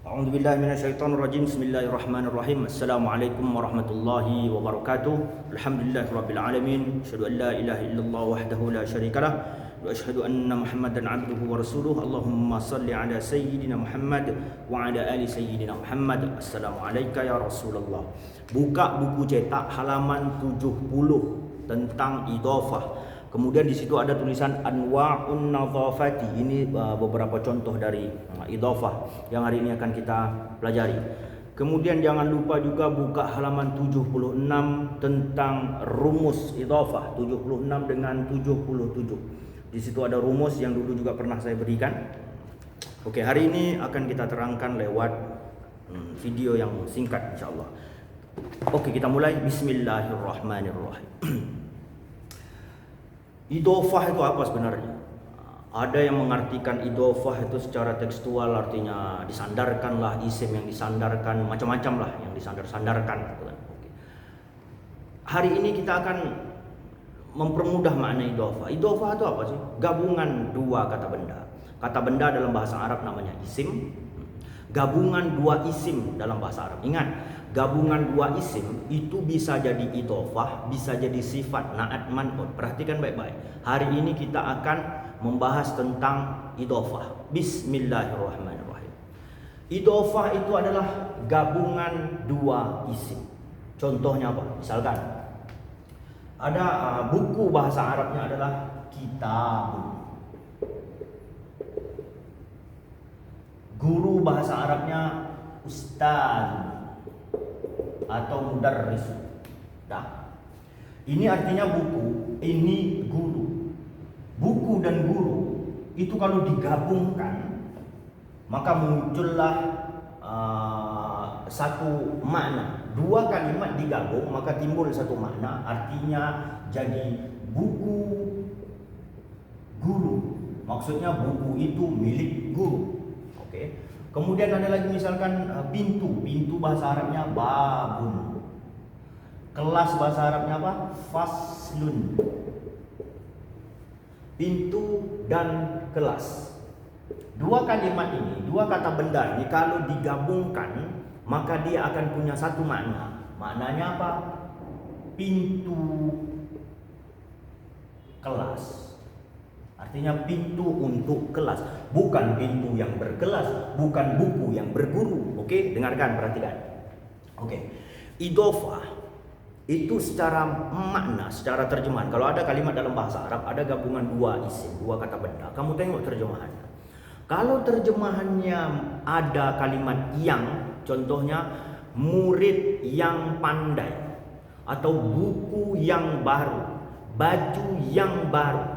A'udzubillahi minasyaitonirrajim. Bismillahirrahmanirrahim. Assalamualaikum warahmatullahi wabarakatuh. Alhamdulillahirabbil alamin. Asyhadu an la ilaha illallah wahdahu la syarikalah wa asyhadu anna Muhammadan 'abduhu wa rasuluh. Allahumma shalli ala sayyidina Muhammad wa ala ali sayyidina Muhammad. Assalamualaikum ya Rasulullah. Buka buku cetak halaman 70 tentang idhofah. Kemudian di situ ada tulisan Anwa'un Nadhafati. Ini beberapa contoh dari idhofah yang hari ini akan kita pelajari. Kemudian jangan lupa juga buka halaman 76 tentang rumus idhofah, 76 dengan 77. Di situ ada rumus yang dulu juga pernah saya berikan. Oke, hari ini akan kita terangkan lewat video yang singkat insyaallah. Oke, kita mulai. Bismillahirrahmanirrahim. Idhofah itu apa sebenarnya? Ada yang mengartikan idhofah itu secara tekstual artinya disandarkanlah, isim yang disandarkan, macam-macam lah yang disandar-sandarkan. Hari ini kita akan mempermudah makna idhofah. Idhofah itu apa sih? Gabungan dua kata benda. Kata benda dalam bahasa Arab namanya isim. Gabungan dua isim dalam bahasa Arab. Ingat, gabungan dua isim itu bisa jadi idhofah, bisa jadi sifat, na'at, man'ut. Perhatikan baik-baik. Hari ini kita akan membahas tentang idhofah. Bismillahirrahmanirrahim. Idhofah itu adalah gabungan dua isim. Contohnya apa? Misalkan ada buku bahasa Arabnya adalah kitabun. Guru bahasa Arabnya ustaz atau mudarris. Nah, ini artinya buku, ini guru. Buku dan guru itu kalau digabungkan maka muncullah satu makna. Dua kalimat digabung maka timbul satu makna, artinya jadi buku guru. Maksudnya buku itu milik guru. Oke. Kemudian ada lagi misalkan pintu. Pintu bahasa Arabnya babun. Kelas bahasa Arabnya apa? Faslun. Pintu dan kelas. Dua kalimat ini, dua kata benda ini kalau digabungkan maka dia akan punya satu makna. Maknanya apa? Pintu kelas. Artinya pintu untuk kelas, bukan pintu yang berkelas, bukan buku yang berguru. Oke, dengarkan, perhatikan. Oke, idhofah itu secara makna, secara terjemahan. Kalau ada kalimat dalam bahasa Arab, ada gabungan dua isim, dua kata benda. Kamu tengok terjemahannya. Kalau terjemahannya ada kalimat yang, contohnya murid yang pandai, atau buku yang baru, baju yang baru,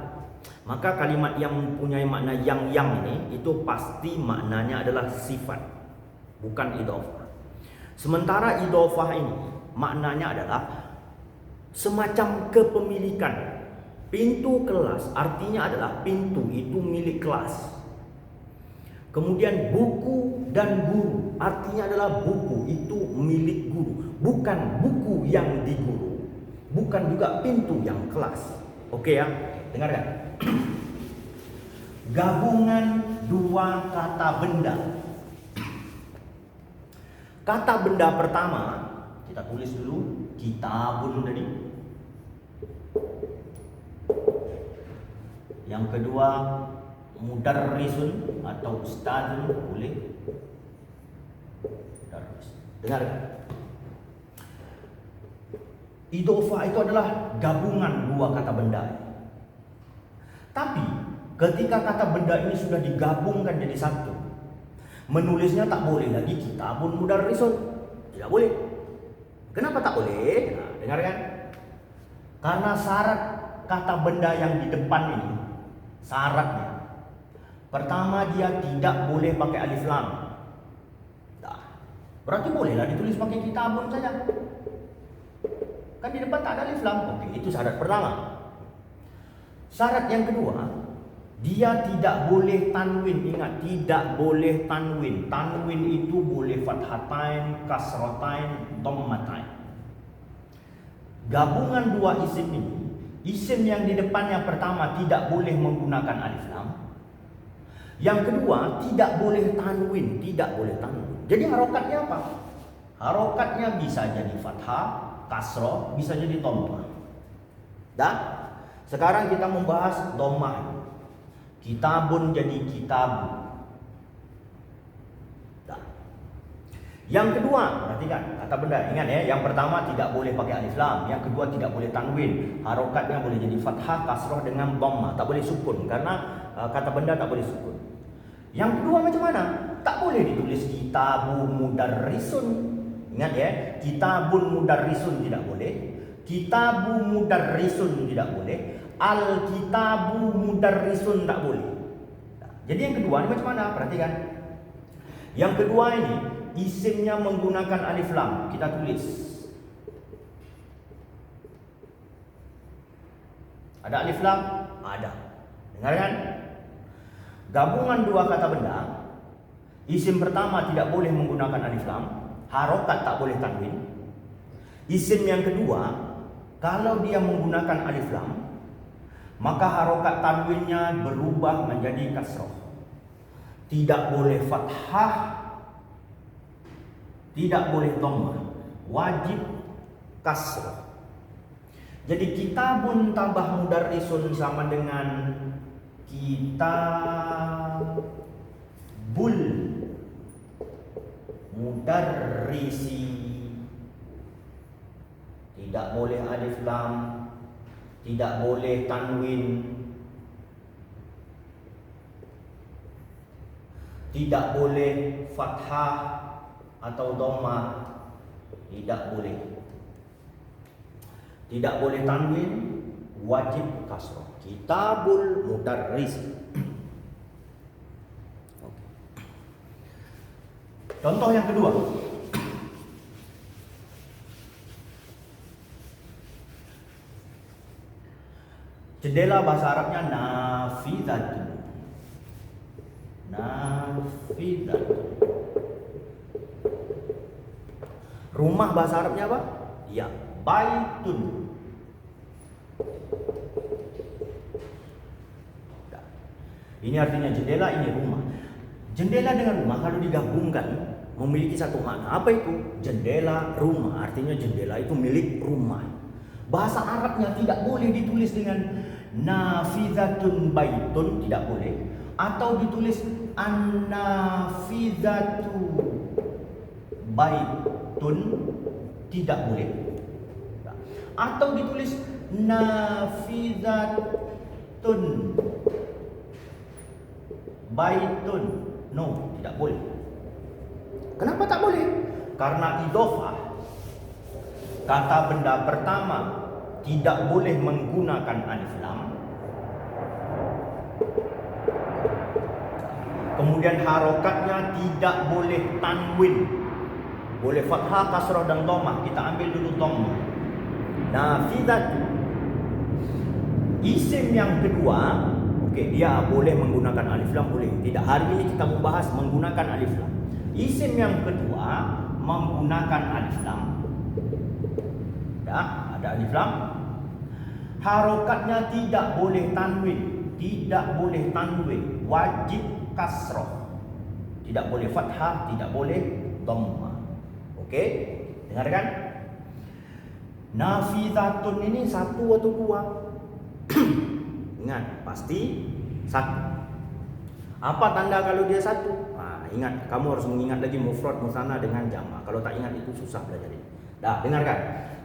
maka kalimat yang mempunyai makna yang ini itu pasti maknanya adalah sifat, bukan idhofah. Sementara idhofah ini maknanya adalah semacam kepemilikan. Pintu kelas artinya adalah pintu itu milik kelas. Kemudian buku dan guru artinya adalah buku itu milik guru, bukan buku yang diguru, bukan juga pintu yang kelas. Oke ya, dengarkan. Gabungan dua kata benda. Kata benda pertama kita tulis dulu, kitabun tadi. Yang kedua mudarrisun atau ustazun, boleh. Dengarkan. Idhofah itu adalah gabungan dua kata benda. Tapi ketika kata benda ini sudah digabungkan jadi satu, menulisnya tak boleh lagi kitabun mudarrisun. Tidak boleh. Kenapa tak boleh? Nah, dengarkan. Karena syarat kata benda yang di depan ini, syaratnya pertama dia tidak boleh pakai alif lam. Nah, berarti bolehlah ditulis pakai kitabun saja. Kan di depan tak ada alif lam. Oke, itu syarat pertama. Syarat yang kedua, dia tidak boleh tanwin. Ingat, tidak boleh tanwin. Tanwin itu boleh fathatain, kasratain, dhammatain. Gabungan dua isim ini, isim yang di depannya pertama tidak boleh menggunakan alif lam. Yang kedua, tidak boleh tanwin, tidak boleh tanwin. Jadi harokatnya apa? Harokatnya bisa jadi fathah, kasroh, bisa jadi dhammah. Dah. Sekarang kita membahas dhammah. Kitabun jadi kitabu. Dah. Yang kedua, perhatikan kata benda. Ingat ya, yang pertama tidak boleh pakai alif lam, yang kedua tidak boleh tanwin. Harokatnya boleh jadi fathah, kasroh dengan dhammah, tak boleh sukun karena kata benda tak boleh sukun. Yang kedua macam mana? Tak boleh ditulis kitabu mudarrisun. Ingat ya, kitabun mudarrisun tidak boleh, kitabu mudarrisun tidak boleh, al-kitabu mudarrisun tak boleh. Jadi yang kedua ini macam mana? Perhatikan. Yang kedua ini isimnya menggunakan alif lam. Kita tulis. Ada alif lam? Ada. Dengarkan. Gabungan dua kata benda. Isim pertama tidak boleh menggunakan alif lam. Harokat tak boleh tanwin. Isim yang kedua, kalau dia menggunakan alif lam, maka harokat tanwinnya berubah menjadi kasroh. Tidak boleh fathah, tidak boleh dhammah, wajib kasroh. Jadi kitabun tambah mudarrisun sama dengan kitabul mudarrisi. Tidak boleh alif lam, tidak boleh tanwin, tidak boleh fathah atau dhammah, tidak boleh. Tidak boleh tanwin, wajib kasroh. Kitabul mudarrisi. Contoh yang kedua. Jendela bahasa Arabnya nafidatun. Nafidatun. Rumah bahasa Arabnya apa? Ya, baitun. Ini artinya jendela, ini rumah. Jendela dengan rumah kalau digabungkan memiliki satu makna. Apa itu? Jendela rumah, artinya jendela itu milik rumah. Bahasa Arabnya tidak boleh ditulis dengan nafidatun baitun, tidak boleh. Atau ditulis an-nafidatu baitun, tidak boleh. Atau ditulis nafidatun baitun, no, tidak boleh. Kenapa tak boleh? Karena idhofah. Kata benda pertama tidak boleh menggunakan alif lam. Kemudian harokatnya tidak boleh tanwin. Boleh fathah, kasrah dan dhammah. Kita ambil dulu dhammah. Nafidatu. Isim yang kedua, dia boleh menggunakan alif lam, boleh. Tidak, hari ini kita membahas menggunakan alif lam. Isim yang kedua menggunakan alif lam. Ada alif lam. Harokatnya tidak boleh tanwin, tidak boleh tanwin, wajib kasroh. Tidak boleh fathah, tidak boleh dhammah. Oke, dengarkan. Nafidatun ini satu atau dua? Ingat, pasti satu. Apa tanda kalau dia satu? Nah, ingat, kamu harus mengingat lagi mufrad, musanna dengan jama'. Kalau tak ingat itu susah belajar ini. Dah, dengarkan.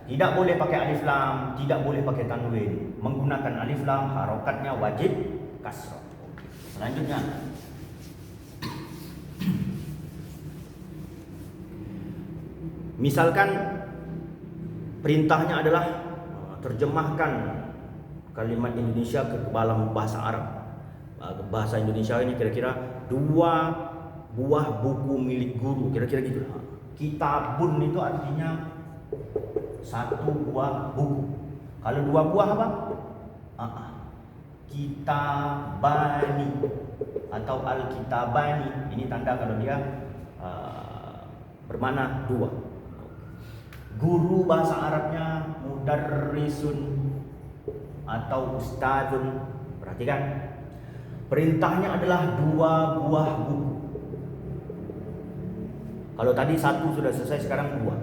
Tidak boleh pakai alif lam, tidak boleh pakai tanwin. Menggunakan alif lam, harokatnya wajib kasrah. Selanjutnya, misalkan perintahnya adalah terjemahkan kalimat Indonesia ke dalam bahasa Arab. Bahasa Indonesia ini kira-kira 2 buah buku milik guru, kira-kira gitu. Kitabun itu artinya 1 buah buku. Kalau 2 buah apa? Kitabani atau al-kitabani. Ini tanda kalau dia bermakna 2. Guru bahasa Arabnya mudarrisun atau ustadzun. Perhatikan, perintahnya adalah 2 buah buku. Kalau tadi satu sudah selesai, sekarang dua.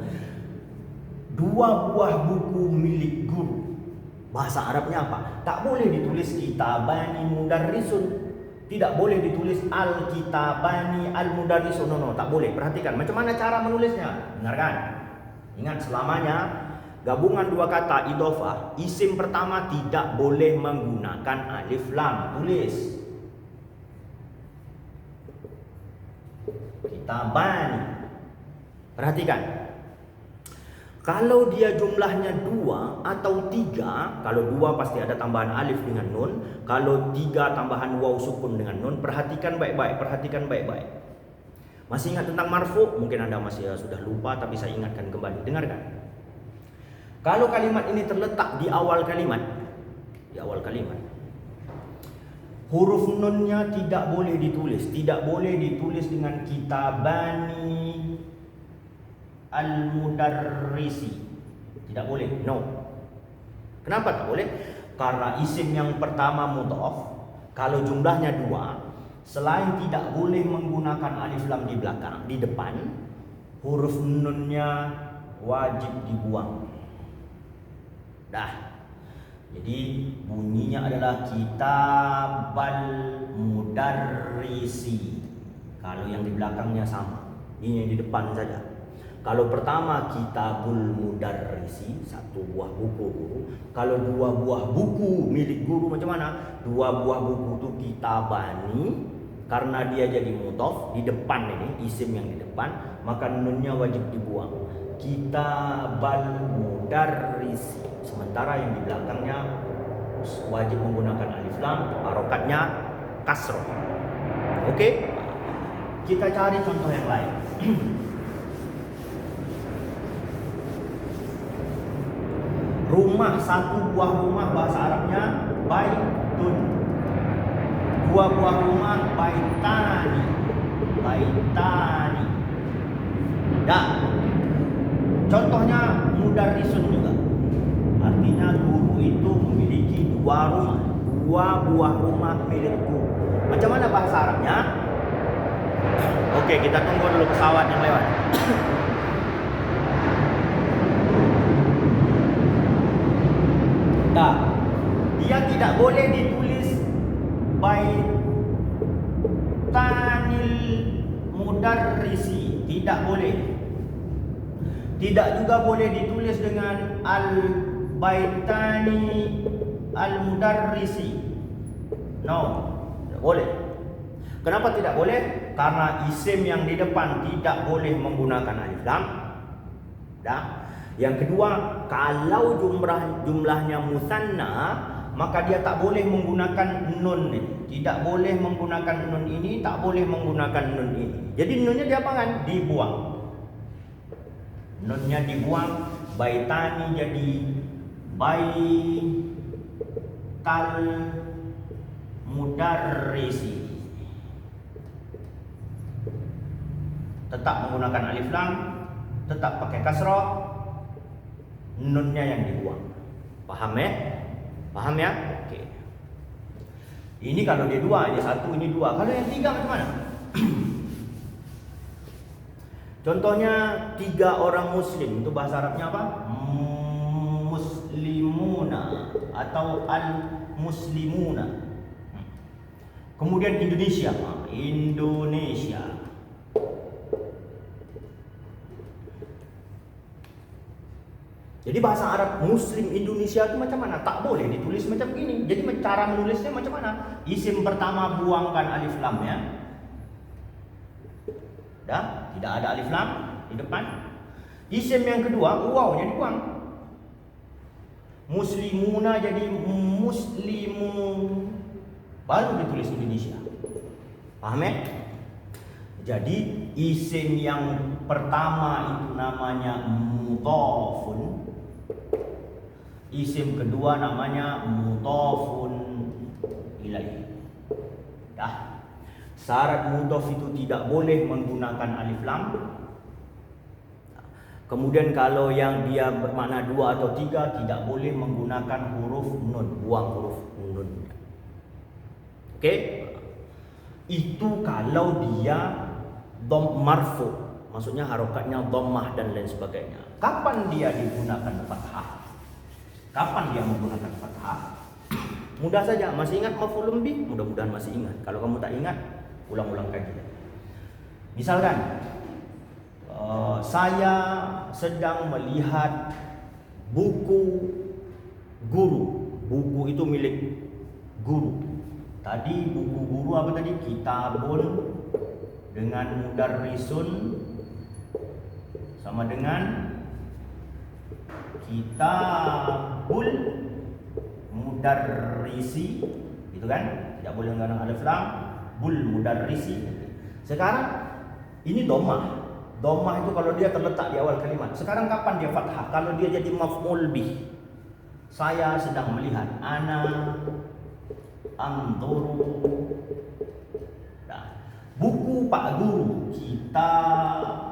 Dua buah buku milik guru. Bahasa Arabnya apa? Tak boleh ditulis kitabani mudarrisun. Tidak boleh ditulis al-kitabani al-mudarrisun. No, tak boleh. Perhatikan macam mana cara menulisnya. Dengarkan. Ingat, selamanya gabungan dua kata idhofah, isim pertama tidak boleh menggunakan alif lam. Tulis kitabani. Perhatikan. Kalau dia jumlahnya 2 atau 3, kalau 2 pasti ada tambahan alif dengan nun, kalau 3 tambahan waw sukun dengan nun. Perhatikan baik-baik, perhatikan baik-baik. Masih ingat tentang marfu? Mungkin Anda masih sudah lupa, tapi saya ingatkan kembali. Dengarkan. Kalau kalimat ini terletak di awal kalimat, huruf nunnya tidak boleh ditulis, dengan kitabani al-mudarrisi. Tidak boleh, no. Kenapa tak boleh? Karena isim yang pertama mudhaf, kalau jumlahnya 2, selain tidak boleh menggunakan alif lam di belakang, di depan, huruf nunnya wajib dibuang. Dah. Jadi bunyinya adalah kitabal mudarrisi. Kalau yang di belakangnya sama, ini yang di depan saja. Kalau pertama kitabul mudarrisi, satu buah buku guru. Kalau dua buah buku milik guru, macam mana? Dua buah buku itu kitabani, karena dia jadi mudhaf di depan ini, isim yang di depan, maka nunnya wajib dibuang. Kitabal mudarrisi. Sementara yang di belakangnya wajib menggunakan alif lam, harokatnya kasroh. Oke? Kita cari contoh yang lain. Rumah, satu buah rumah, bahasa Arabnya baitun. Dua buah rumah, baitani. Dah. Contohnya mudarrisun juga. Artinya guru itu memiliki dua rumah, dua buah rumah milik guru. Macam mana bahasa Arabnya? Oke, kita tunggu dulu pesawat yang lewat. Nah, dia tidak boleh ditulis baitanil mudarrisi, tidak boleh. Tidak juga boleh ditulis dengan al baitani al mudarrisi. No, tidak boleh. Kenapa tidak boleh? Karena isim yang di depan tidak boleh menggunakan alif lam. Dah. Yang kedua, kalau jumlahnya musanna, maka dia tak boleh menggunakan nun ini. Tidak boleh menggunakan nun ini, tak boleh menggunakan nun ini. Jadi nunnya diapakan? Dibuang. Nunnya dibuang. Baitani jadi baital mudarrisi. Tetap menggunakan alif lam, tetap pakai kasroh, nunnya yang dibuang. Paham ya? Paham ya? Oke. Ini kalau dia dua, ini satu, ini dua. Kalau yang tiga macam mana? Contohnya 3 orang muslim, itu bahasa Arabnya apa? Muslimuna atau al-muslimuna. Kemudian Indonesia. Jadi bahasa Arab Muslim Indonesia itu macam mana? Tak boleh ditulis macam ini. Jadi cara menulisnya macam mana? Isim pertama buangkan alif lamnya. Dah, tidak ada alif lam di depan. Isim yang kedua, wawnya dibuang. Muslimuna jadi muslimun. Baru ditulis Indonesia. Paham ya? Jadi isim yang pertama itu namanya mudhafun. Isim kedua namanya mudhafun ilaih. Dah. Syarat mudhaf itu tidak boleh menggunakan alif lam. Kemudian kalau yang dia bermakna 2 atau 3 tidak boleh menggunakan huruf nun, buang huruf nun. Oke? Itu kalau dia dom marfu. maksudnya harokatnya dhammah dan lain sebagainya. Kapan dia digunakan fathah? Kapan dia menggunakan fathah? Mudah saja. Masih ingat maf'ulun bih? Mudah-mudahan masih ingat. Kalau kamu tak ingat, ulang-ulang kaji. Misalkan saya sedang melihat buku guru. Buku itu milik guru. Tadi buku guru apa tadi? Kitabun dengan mudarrisun sama dengan kitabul mudarrisi, gitu kan? Tidak boleh menggunakan alif lam. Bul mudarrisi. Sekarang ini dhammah. Dhammah itu kalau dia terletak di awal kalimat. Sekarang kapan dia fathah? Kalau dia jadi maf'ul bih. Saya sedang melihat. Ana anzuru. Nah, buku Pak Guru. Kitabal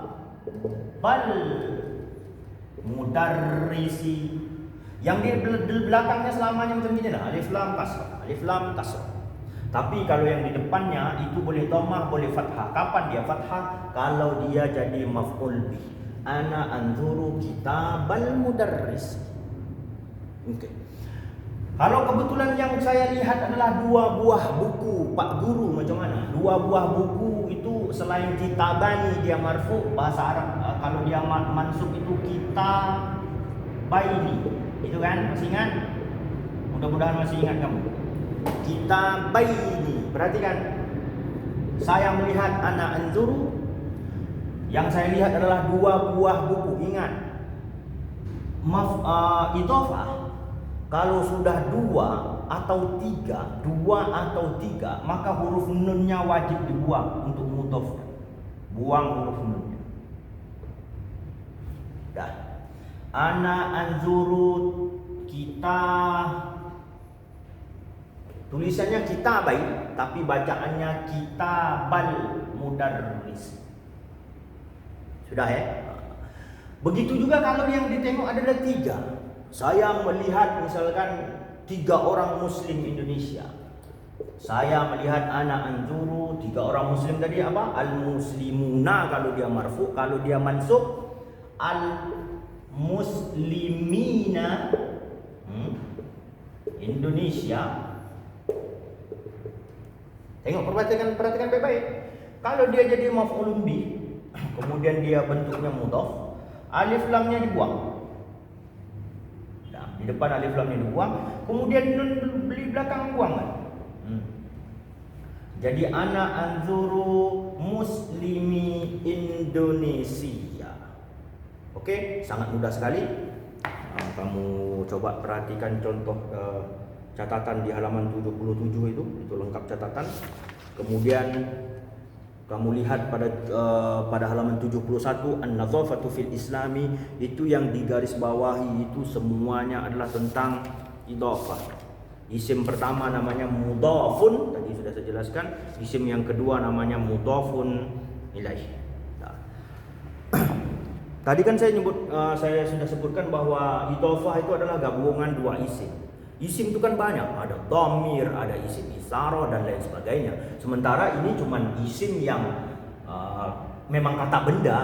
mudarrisi. Yang di belakangnya selamanya macam ini dah. Alif lam kasrah. Alif lam kasrah. Tapi kalau yang di depannya itu boleh dhammah, boleh fathah. Kapan dia fathah? Kalau dia jadi maf'ul bih. Ana anzuru kitabal mudarris. Oke. Kalau kebetulan yang saya lihat adalah 2 buah buku Pak Guru, macam mana? 2 buah buku itu selain kitabani dia marfu, bahasa Arab kalau dia mansub itu kitabaini. Itu kan? Masih ingat? Mudah-mudahan masih ingat kamu. Kitabaini. Perhatikan. Saya melihat ana anzuru. Yang saya lihat adalah 2 buah buku. Ingat. Idhofah. Kalau sudah 2 atau 3, 2 atau 3, maka huruf nunnya wajib dibuang untuk mudhof. Buang huruf nunnya. Dah. Ana anzuru kita. Tulisannya kitabai, tapi bacaannya kitabal mudarris. Sudah ya? Begitu juga kalau yang ditengok adalah 3. Saya melihat misalkan 3 orang muslim Indonesia. Saya melihat anak anzuru 3 orang muslim tadi apa? Al-muslimuna kalau dia marfu, kalau dia mansub al-muslimina Indonesia. Tengok, perhatikan baik-baik. Kalau dia jadi maf'ulun bih, kemudian dia bentuknya mudhaf, alif lamnya dibuang. Nah, di depan alif lamnya dibuang, kemudian nun di belakang buang kan? Jadi ana anzuru muslimi Indonesia. Oke, sangat mudah sekali. Kamu coba perhatikan contoh catatan di halaman 77 itu lengkap catatan. Kemudian kamu lihat pada halaman 71 an-nadhafatu fil islami, itu yang digaris bawahi itu semuanya adalah tentang idhofah. Isim pertama namanya mudhafun, tadi sudah saya jelaskan. Isim yang kedua namanya mudhafun ilaih. Nah. Tadi kan saya sudah sebutkan bahwa idhofah itu adalah gabungan 2 isim. Isim itu kan banyak, ada dhamir, ada isim isyarah dan lain sebagainya. Sementara ini cuma isim yang memang kata benda.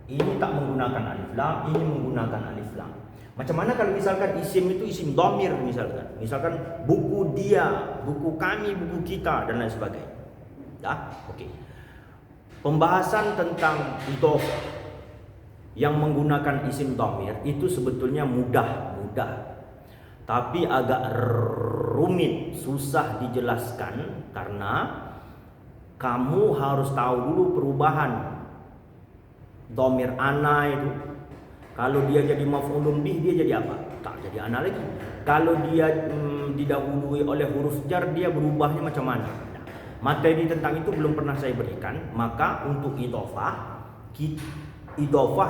Ini tak menggunakan alif lam, ini menggunakan alif lam. Macam mana kalau misalkan isim itu isim dhamir misalkan. Misalkan buku dia, buku kami, buku kita dan lain sebagainya. Dah? Okey. Pembahasan tentang idhofah yang menggunakan isim dhamir itu sebetulnya mudah. Tapi agak rumit, susah dijelaskan karena kamu harus tahu dulu perubahan dhamir ana itu. Kalau dia jadi maf'ulun bih, dia jadi apa? Tak jadi ana lagi. Kalau dia didahului oleh huruf jar, dia berubahnya macam mana? Nah, materi tentang itu belum pernah saya berikan. Maka untuk idhofah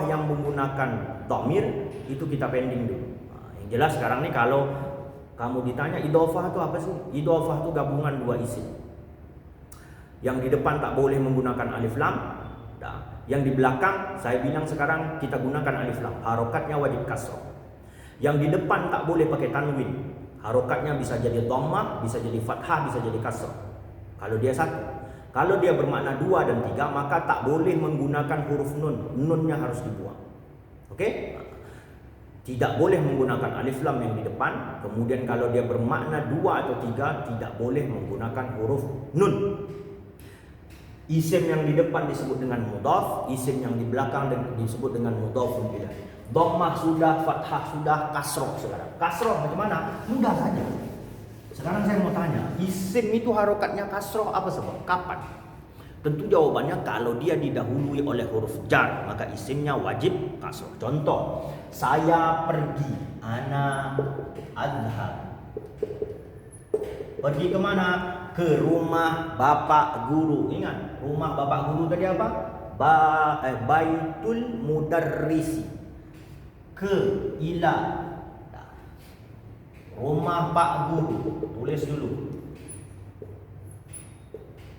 yang menggunakan dhamir itu kita pending dulu. Jelas sekarang nih kalau kamu ditanya idhofah itu apa sih? Idhofah itu gabungan 2 isim. Yang di depan tak boleh menggunakan alif lam. Nah, yang di belakang saya bilang sekarang kita gunakan alif lam. Harokatnya wajib kasrah. Yang di depan tak boleh pakai tanwin. Harokatnya bisa jadi dhammah, bisa jadi fathah, bisa jadi kasrah. Kalau dia satu. Kalau dia bermakna 2 dan 3, maka tak boleh menggunakan huruf nun. Nunnya harus dibuang. Oke? Tidak boleh menggunakan alif lam yang di depan. Kemudian kalau dia bermakna 2 atau 3, tidak boleh menggunakan huruf nun. Isim yang di depan disebut dengan mudhaf, isim yang di belakang disebut dengan mudhafun ilaih. Dhammah sudah, fathah sudah, kasroh sekarang. Kasroh macam mana? Mudah saja. Sekarang saya mau tanya, isim itu harokatnya kasroh apa sebab? Kapan? Tentu jawabannya kalau dia didahului oleh huruf jar, maka isimnya wajib kasroh. Contoh, saya pergi, ana adhab. Pergi kemana? Ke rumah bapak guru. Ingat, rumah bapak guru tadi apa? Baitul mudarrisi. Ke, ila. Rumah Pak Guru, tulis dulu.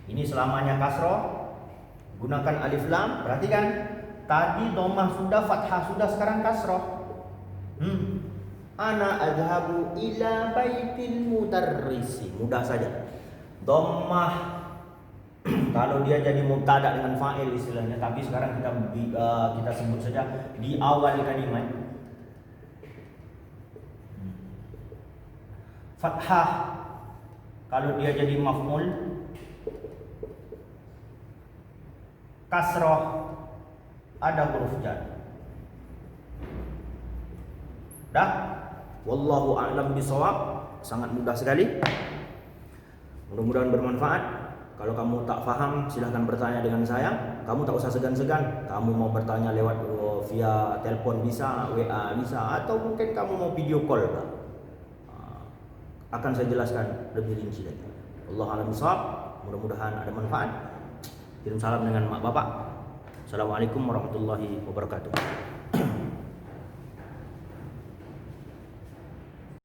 Ini selamanya kasroh, gunakan alif lam. Perhatikan, tadi dhammah sudah, fathah sudah, sekarang kasroh. Ana adhabu ila baitil mudarrisi. Mudah saja. Dhammah kalau dia jadi mubtada dengan fa'il istilahnya, tapi sekarang kita sebut saja di awal kalimat. Fathah kalau dia jadi maf'ul, kasroh ada huruf jar. Dah, wallahu a'lam bishawab. Sangat mudah sekali. Mudah-mudahan bermanfaat. Kalau kamu tak faham, silahkan bertanya dengan saya. Kamu tak usah segan-segan. Kamu mau bertanya lewat via telepon bisa, WA bisa, atau mungkin kamu mau video call, akan saya jelaskan lebih rinci lagi. Allah alam shawab. Mudah-mudahan ada manfaat. Kirim salam dengan mak bapak. Assalamualaikum warahmatullahi wabarakatuh.